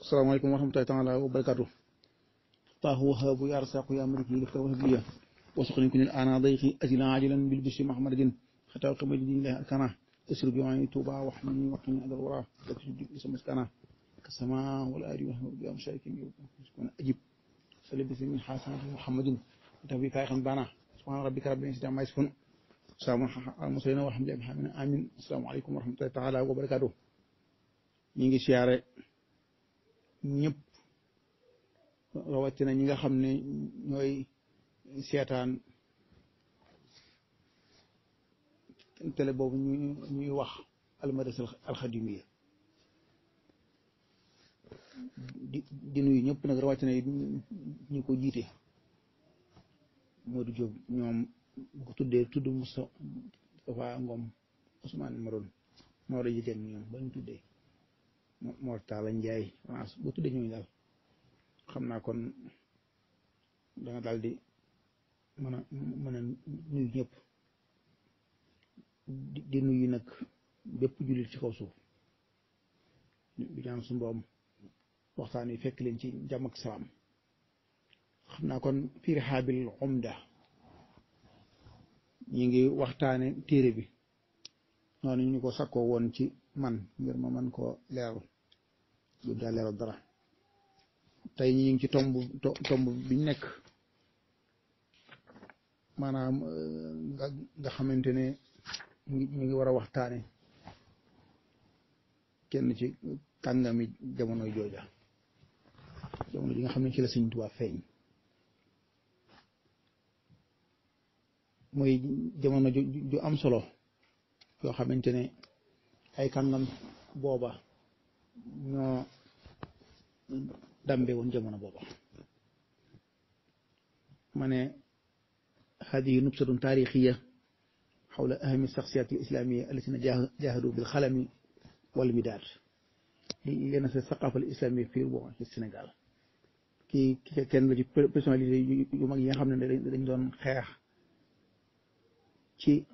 السلام عليكم ورحمة الله تعالى وبركاته. طه وهاب يا رزاق يا ملكي لك وهبية وسقني كن الآن ضيقي أجلا عاجلا بالبشر محمد حتى أقيم دين الله أركانه اسر بيواني توبا وحمني وحمني أدى الوراء تكشف اسم مسكنه كالسماء والآري وهب يا مشاركين يكون أجيب سلب بسم حسن محمد تبي كايخن بانا سبحان ربك رب العزة عما يصفون سلام على المرسلين والحمد لله آمين. السلام عليكم ورحمة الله تعالى وبركاته. نيجي siyaare ñëpp rawatina ñi nga xam ne ñooy seetaan télé boobu ñuy wax almadrasa alxadimiya di nuyu ñëpp nag rawatina ñi ko jiite Modou Diop ñoom bu ko tudd Moustapha Ngom Ousmane Maroon Maodo jigéen ñoom ba ñu tuddee Mortala Njaay France bu tuddee ñooñu daal xam naa kon danga daal di mën a nuyu ñëpp di nuyu nag bépp jullit ci kaw suuf di ñaan suñu borom waxtaan wi fekk leen ci jàmm ak salaam. xam naa kon fii Rihaabil Umda ñi ngi waxtaane téere bi noonu ñu ko sakkoo woon ci man ngir ma mën koo leeral lu daal leeral dara. tey ñi ngi ci tomb biñ nekk maanaam nga xamante ne ñu ngi war a waxtaane kenn ci kàngami jamono jooja jamono ji nga xam ne ci la Sëñ Tuubaa feeñ muy jamono ju am solo yoo xamante ne ay kàngam booba ñoo dambe woon jamono booba. ma ne hadihi nubsatun taarixiya xawla ahami saxsiyat al islamia allatina jahadu bil xalami wal midaad li na sa saqafa al islamia fii bon ci Sénégal kii kenn la ci personnalité yu mag yi nga xam ne dañ doon xeex ci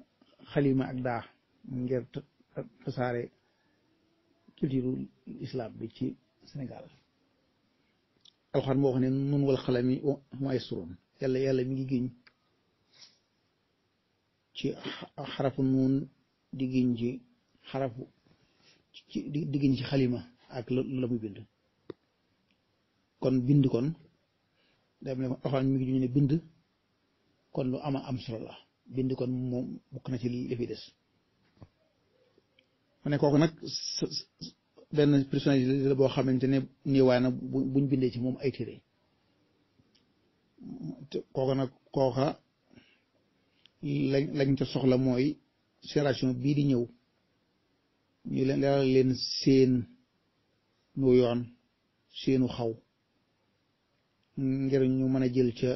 xalima ak daa ngir tasaare culture islam bi ci Sénégal. alxuraan moo wax ne nun wal xalami wa yasturun yàlla mi ngi giñ ci xarafu nuun di giñ ci xarafu di giñ ci xalima ak la muy bind kon bind kon day am ne alxuraan mi ngi giñ ne bind kon lu am solo la bind kon moom bokk na ci li fi des. ma ne kooku nag benn personnalité la boo xamante ne niiwaay na buñ bindee ci moom ay téere kooka lañ ca soxla mooy génération bii di ñëw ñu leeral leen seen nu yoon seenu xaw ngir ñu mën a jël ca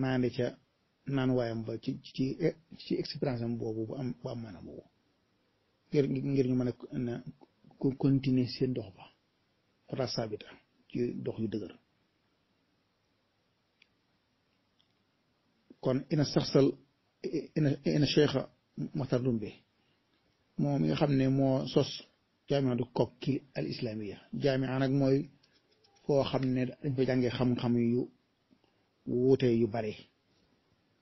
naande ca naan waayam ba ci expérience am boobu bu am maanaam boobu ngir ñu mën a continuer seen dox ba fata sabita ci dox yu dëgër. kon ina cheikha Makhtar Dumbe moom mi nga xam ne moo sos jaamiatu Kokki al islamia jaamia nag mooy foo xam ne dañ fa jàngee xam-xam yu wuute yu bare.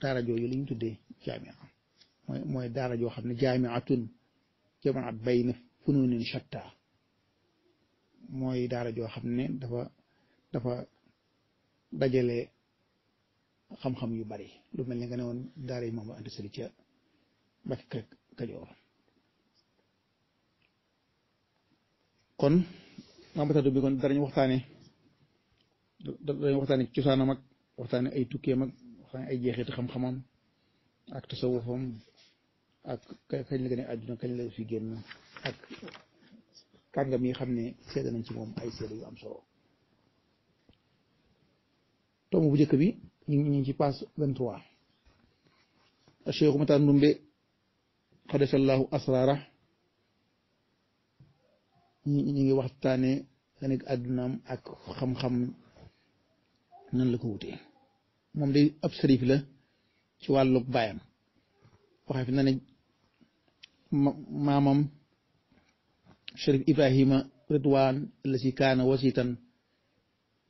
daara jooju li ñu tuddee jaamia mooy daara joo xam ne jaamiatun jamaat bayna funuunin shatta mooy daara joo xam ne dafa dajale xam-xam yu bari lu mel ne nga ne woon daara yi moom andi sëri ca Mbàkke Kajoor. kon Makhtar bi kon darañu waxtaane cosaanam ak waxtaane ay tukkeem ak waxtaane ay jeexiti xam-xamam ak tasawufam ak kañ la gën a àdduna kañ la fi génn ak kàngam yi xam ne seede nañ ci moom ay seede yu am solo. tomb bu njëkk bi ñu ngi ci page 23. Cheikh Makhtar Dumbe xadasallahu asrara ñi ngi waxtaane ganek àddunaam ak xam-xam nan la ko wutee. moom day ab sërif la ci wàllu baayam waxee fi na ne maamam Chérif Ibrahima ridwan allati kaana wasitan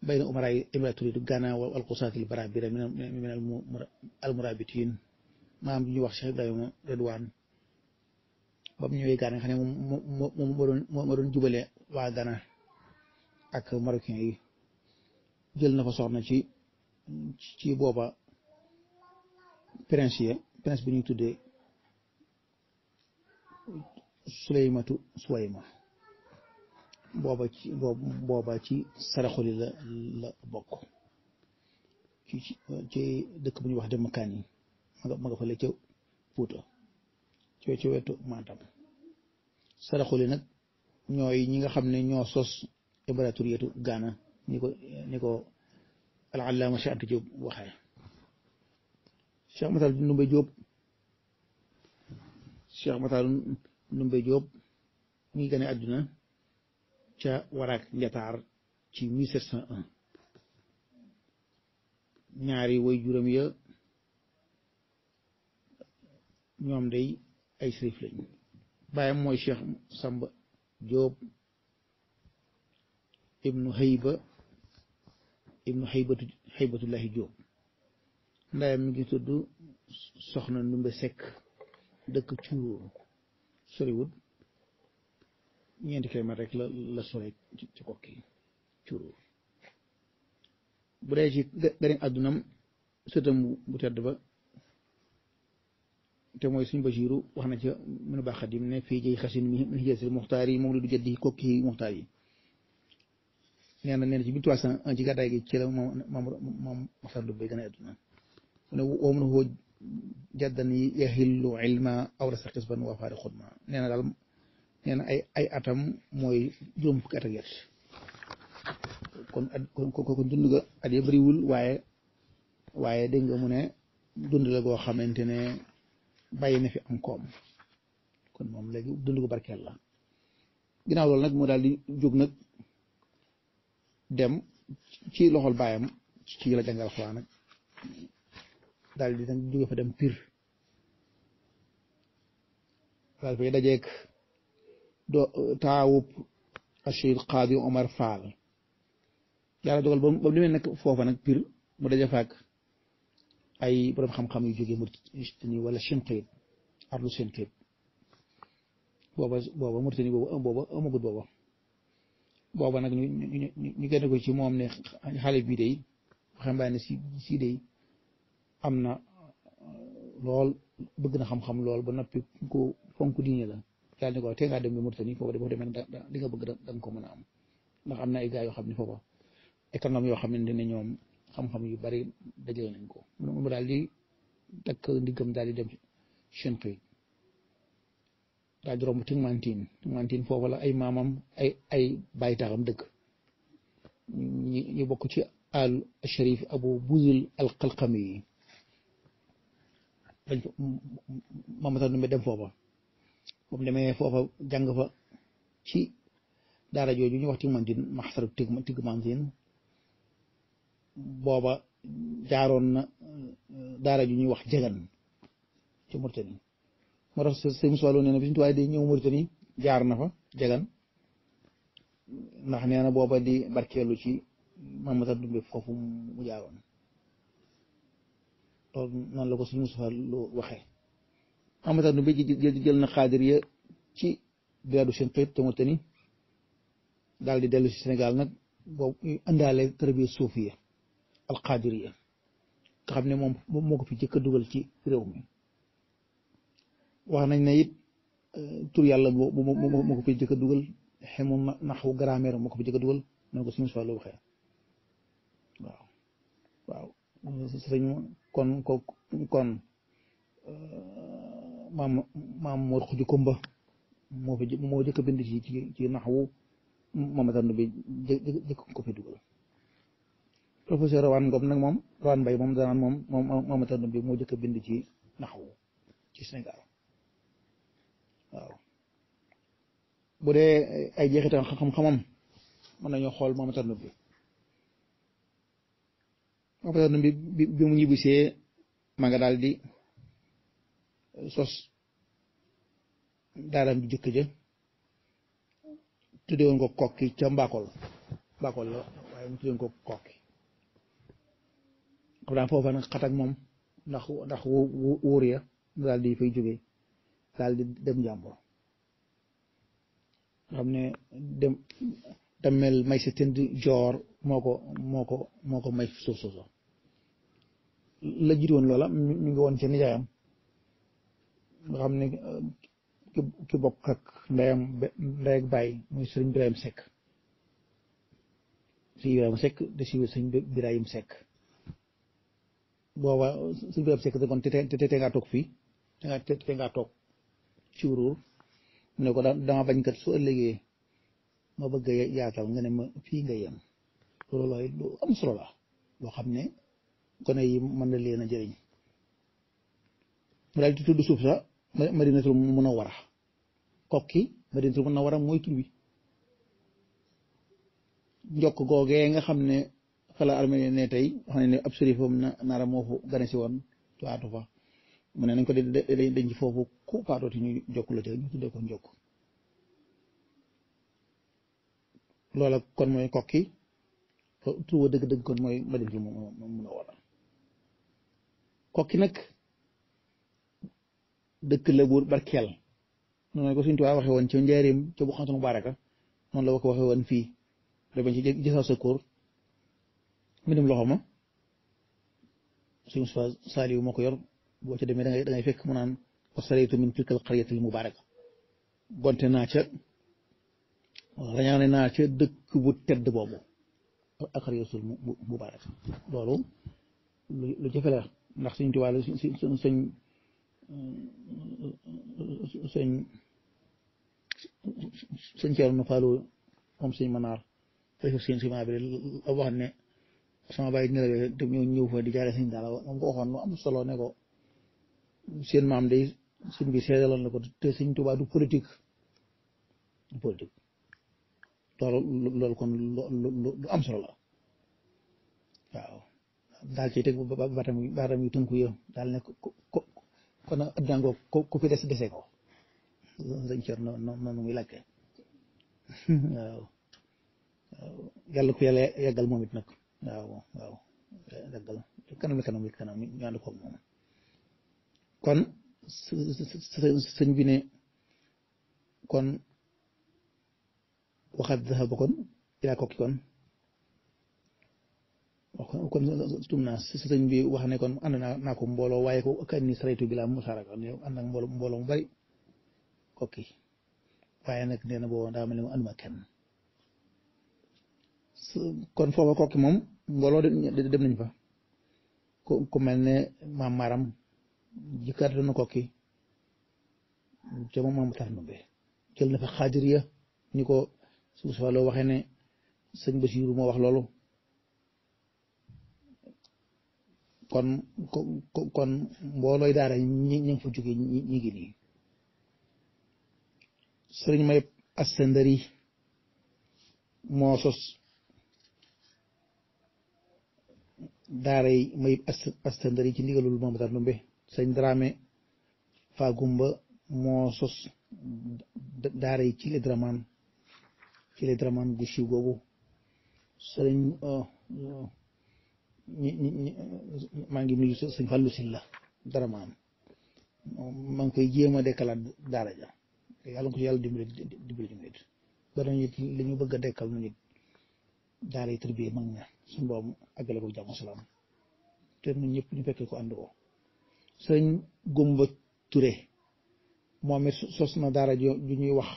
bayna umaraay imraturi Ghana wal qusaati barabira min al murabitin maam bi ñu wax Cheikh Ibrahima ridwan ba mu ñëwee Ghana nga xam ne moom moo doon jubale waa Ghana ak marocain yi jël na fa soxna ci booba prince bi ñuy tuddee Suwayma booba ci saraxuli la bokk ci dëkk bu ñuy wax dem kaan yi ma nga fële ca Fuuta ci wetu Matam saraxuli nag ñooy ñi nga xam ne ñoo sos impératoriyatu Ghana ni ko al-allaama Cheikh Anta Diop waxee Cheikh Matar Ndumbe Diop mi ngi gane àdduna ca Waraak Njataar ci 1701 ñaari way juróom ya ñoom day ay sërif lañ baayam mooy Cheikh Samba Diop ibnu Haybatullahi Diop ndayam mi ngi tudd soxna Ndumbe Sekk dëkk Cuur soriwut ñeenti kilomètre rek la sore ci kokki Cuur bu dee ci gane àddunam sëtam bu tedd ba te mooy suñu Basiiru wax na ca mën a baax Xadim ne fii jëy xasin min hijaasil muxtaar yi moom la du jëddi kokki muxtaar yi nee na ci 1301 ci gàddaay gi ci la moom Maxtaar Ndumbe gane àdduna mu ne woom na koo jaddan yaxillu ilma awrasa xisban wa faari xudma nee na daal nee na ay atam mooy juróom fukki at ak yet kon dund ga at ya bëriwul waaye dégg nga mu ne dund la goo xamante ne bàyyi na fi am koom kon moom léegi dund gu barkeel la ginnaaw loolu nag mu daal di jóg nag dem ci loxol baayam ci la jàngal Alxuraan nag daal di nag jóge fa dem Pire daal fay dajeek taawub Achir Qaadi Omar Fall yàlla dogal ba mu demee nag foofa nag Pire mu daje faak ay borom xam-xam yu jógee Mauritanie wala Chinqit ardu Chinqit booba Mauritanie booba amagut booba nag ñu génne ko ci moom ne xale bii day waxambaane si day am na lool bëgg na xam-xam lool ba noppi ko fonk diine la yàlla ne ko te ngaa dem bi Mauritanie foofu boo demee li nga bëgg da nga ko mën a am ndax am na ay gars yoo xam ne foofa économie yoo xamante ne ñoom xam-xam yu bari dajale nañ ko mu daal di takk ndiggam daal di dem Chinqit daal di romb Tingmantin foofu la ay maamam ay bàyyi taxam dëkk ñu bokk ci al Sharif Abu Buzul al Qalqami yi dañ ko Mamadou Ndumbe dem foofa moom demee foofa jàng fa ci daara jooju ñu wax Tingmantin maxsaru Tingmantin booba jaaroon na daara ju ñuy wax Jagan ci Mauritanie moo tax sëñ Moussa Lo nee na bi suñu tuwaay di ñëw Mauritanie jaar na fa Jagan ndax nee na booba di barkeelu ci Mamadou Ndumbe foofu mu jaaroon loolu noonu la ko sëñ Moussa Lo waxee Mamadou Ndumbe jël na xaadiriya ci bilaadu Chinqit te Mauritanie daal di dellu si Sénégal nag boobu ñu indaale tarbiya suufiya alqadiriya nga xam ne moom moo ko fi jëkk a dugal ci réew mi wax nañ ne it tur yàlla moo ko fi jëkk a dugal xemu naxwu grammaire moo ko fi jëkk a dugal noonu ko suñu soi la waxee waaw sëñ kon maam moo xuju kumba moo jëkk a bind ci naxwu Mamadou Ndumbe jëkk ko fi dugal professeur Rawaan Ngom nag moom Rawaan Mbay moom danaan moom Mamadou Ndumbe moo jëkk a bind ci naxwu ci Sénégal waaw bu dee ay jeexitam xam-xamam mën nañoo xool Mamadou Ndumbe bi mu ñibbisee ma nga daal di sos daaraam ju jëkk ja tuddee woon ko kokki ca mbakol la waaye mu tuddee woon ko kokki xam naa foofa nag xat ak moom ndax wóor ya daal di fay jógee daal di dem jàmbur xam ne dem damel may si tënd joor moo ko may suuf sooso la jiitu woon loola mi ngi woon ci nijaayam nga xam ne ki bokk ak ndey ak baay muy sëriñ Birahim Seck si Ibrahima Seck de si sëriñ Birahim Seck booba sëriñ Birahim Seck kon te ngaa toog fii te ngaa toog ci wuruur ne ko dama bañ kat su ëllëgee ma bëgg a yaatal nga ne ma fii nga yem loolu lu am solo la loo xam ne gone yi mën na leen a jëriñ mu daal di tudd suuf sax Madinatul Munawwara kokki Madinatul Munawwara mooy tur wi njokk googee nga xam ne fala armée ne tey wax ne ab sërifam naara moo fu gane si woon waatu fa mu ne nañ ko dañ ci foofu ku faatooti ñu jokk la ca ñu tuddee ko njokk loola kon mooy kokki tur wa dëgg-dëgg kon mooy Madinatul Munawwara kokki nag dëkk la bu barkeel noonu ko Sëriñ Tuubaa waxee woon ca njaareem ca bu xamtu mubaaraka noonu la ko waxee woon fii damañ ci jësaw sa koor mbindum loxo ma Sëriñ Mustafaa Saaliw moo ko yor boo ca demee da ngay fekk mu naan wasaraytu min tilkal qaryatil mubaaraka gonte naa ca rañaane naa ca dëkk bu tedd boobu ak qaryatul mubaaraka loolu lu jafe la ndax Sëriñ Tuubaa la sëñ Ceerno Faalu moom sëñ Manaar fay seen ciment bi wax ne sama bàyyi nelawee te ñëw fa di jaare sëñ daala moom ko waxoon lu am solo ne ko seen maam day sëñ bi seedaloon na ko te Sëñ Tuubaa du politique loolu kon lu am solo la waaw daal ci teg baatam yu tënku yo daal ne kon nag ab jàngoo ku fi dese ko sëñ Ceerno noonu muy lakke waaw yàlla ku yàlla yàggal moom it nag waaw yàggal kanam ñu ànd koog moom kon sëñ bi ne kon waxaat dahaba kon ilaa kokki kon tum naa sëñ bi wax ne kon ànd naa ko mbooloo waaye ko ak ni saraytu bi laa musaraka ne ànd ak mbooloo mu bari kokki waaye nag nee na boobu daa mel ne mu ànduma kenn kon foofa kokki moom mbooloo dem nañ fa ku mel ne maam Maram jikkaat na kokki te moom maam tar numbe jël na fa xaadiriya ni ko suuf fa loo waxee ne sëñ Basiiru moo wax loolu kon mboolooy daara ñi ngi fa jóge ñi ngi nii sëriñ may Asandari moo sos daara yi may Asandari ci ndigalul moom tar numbe sëñ Dramé Fagumba moo sos daara yi ci le draman gu siiw googu sëriñ maa ngi nuyu sëñ Fallou Silla Draman maa ngi koy jéem a dekkalaat daara ja yàlla ko ci yàlla dimbali ñu nit ba nañu li ñu bëgg a dekkal nu nit daara yi tërbiye mag ña suñu boobu àggale ko jàmm salaam te ñun ñëpp ñu fekkee ko ànd ko sëñ Gumba Touré moom it sos na daara ju ñuy wax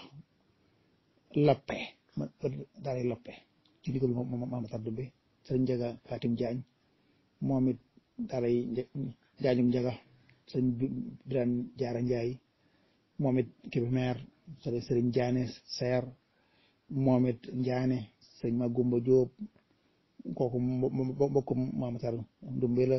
Loppe daara yi Loppe ci ndigal Mamadou Taddoumbe sëñ Njaga Fatim Jaañ moom it daara yi Jaañum Njaga sëñ Biraan Jaara Njaay moom it Kébémer sëriñ Jaane Seer moom it Njaane sëñ Magumba Jóob kooku mbokkum Mamadou Ndumbe la